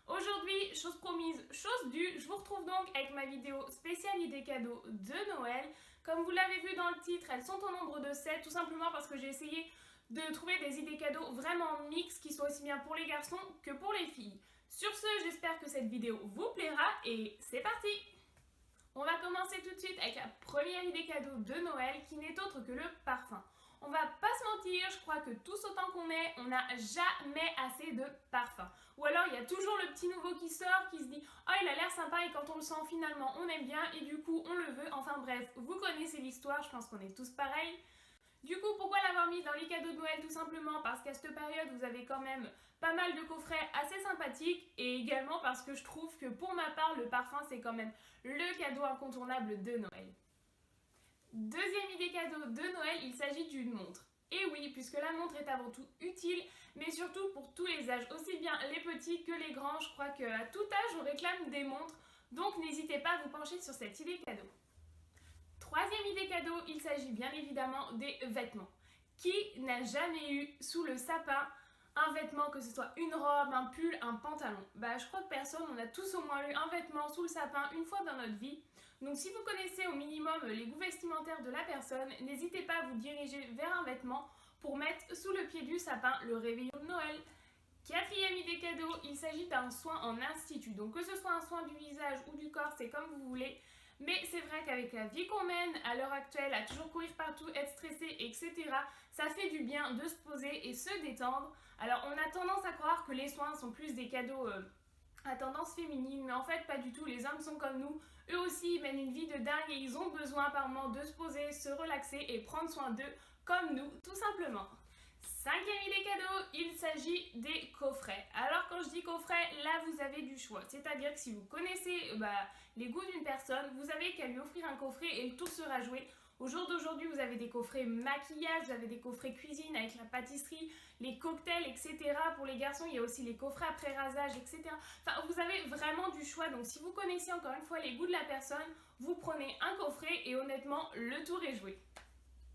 Aujourd'hui, chose promise, chose due, je vous retrouve donc avec ma vidéo spéciale idées cadeaux de Noël. Comme vous l'avez vu dans le titre, elles sont au nombre de 7, tout simplement parce que j'ai essayé de trouver des idées cadeaux vraiment mixtes qui soient aussi bien pour les garçons que pour les filles. Sur ce, j'espère que cette vidéo vous plaira et c'est parti! On va commencer tout de suite avec la première idée cadeau de Noël qui n'est autre que le parfum. On va pas se mentir, je crois que tous autant qu'on est, on n'a jamais assez de parfum. Ou alors il y a toujours le petit nouveau qui sort, qui se dit « Oh, il a l'air sympa » et quand on le sent finalement on aime bien et du coup on le veut. Enfin bref, vous connaissez l'histoire, je pense qu'on est tous pareils. Du coup, pourquoi l'avoir mis dans les cadeaux de Noël? Tout simplement parce qu'à cette période, vous avez quand même pas mal de coffrets assez sympathiques et également parce que je trouve que pour ma part, le parfum, c'est quand même le cadeau incontournable de Noël. Deuxième idée cadeau de Noël, il s'agit d'une montre. Et oui, puisque la montre est avant tout utile, mais surtout pour tous les âges, aussi bien les petits que les grands. Je crois qu'à tout âge, on réclame des montres, donc n'hésitez pas à vous pencher sur cette idée cadeau. Troisième idée cadeau, il s'agit bien évidemment des vêtements. Qui n'a jamais eu sous le sapin un vêtement, que ce soit une robe, un pull, un pantalon? Je crois que personne, on a tous au moins eu un vêtement sous le sapin une fois dans notre vie. Donc si vous connaissez au minimum les goûts vestimentaires de la personne, n'hésitez pas à vous diriger vers un vêtement pour mettre sous le pied du sapin le réveillon de Noël. Quatrième idée cadeau, il s'agit d'un soin en institut. Donc que ce soit un soin du visage ou du corps, c'est comme vous voulez. Mais c'est vrai qu'avec la vie qu'on mène à l'heure actuelle, à toujours courir partout, être stressé, etc., ça fait du bien de se poser et se détendre. Alors on a tendance à croire que les soins sont plus des cadeaux à tendance féminine, mais en fait pas du tout, les hommes sont comme nous. Eux aussi ils mènent une vie de dingue et ils ont besoin par moment de se poser, se relaxer et prendre soin d'eux comme nous, tout simplement. Cinquième idée cadeau, il s'agit des coffrets. Alors quand je dis coffret, là vous avez du choix. C'est-à-dire que si vous connaissez les goûts d'une personne, vous avez qu'à lui offrir un coffret et le tour sera joué. Au jour d'aujourd'hui, vous avez des coffrets maquillage, vous avez des coffrets cuisine avec la pâtisserie, les cocktails, etc. Pour les garçons, il y a aussi les coffrets après rasage, etc. Enfin, vous avez vraiment du choix. Donc si vous connaissez encore une fois les goûts de la personne, vous prenez un coffret et honnêtement, le tour est joué.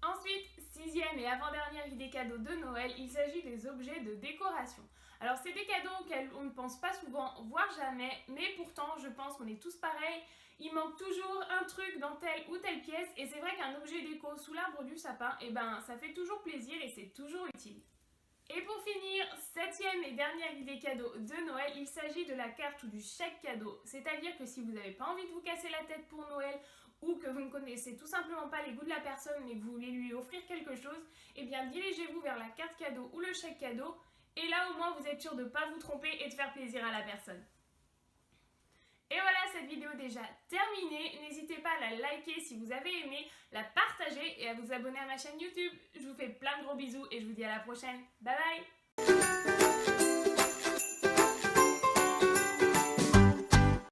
Ensuite, sixième et avant-dernière idée cadeau de Noël, il s'agit des objets de décoration. Alors c'est des cadeaux auxquels on ne pense pas souvent, voire jamais, mais pourtant je pense qu'on est tous pareils. Il manque toujours un truc dans telle ou telle pièce et c'est vrai qu'un objet déco sous l'arbre du sapin, ça fait toujours plaisir et c'est toujours utile. Et pour finir, septième et dernière idée cadeau de Noël, il s'agit de la carte ou du chèque cadeau. C'est-à-dire que si vous n'avez pas envie de vous casser la tête pour Noël ou que vous ne connaissez tout simplement pas les goûts de la personne mais que vous voulez lui offrir quelque chose, eh bien dirigez-vous vers la carte cadeau ou le chèque cadeau et là au moins vous êtes sûr de ne pas vous tromper et de faire plaisir à la personne. Et voilà, cette vidéo est déjà terminée. N'hésitez pas à la liker si vous avez aimé, la partager et à vous abonner à ma chaîne YouTube. Je vous fais plein de gros bisous et je vous dis à la prochaine. Bye bye!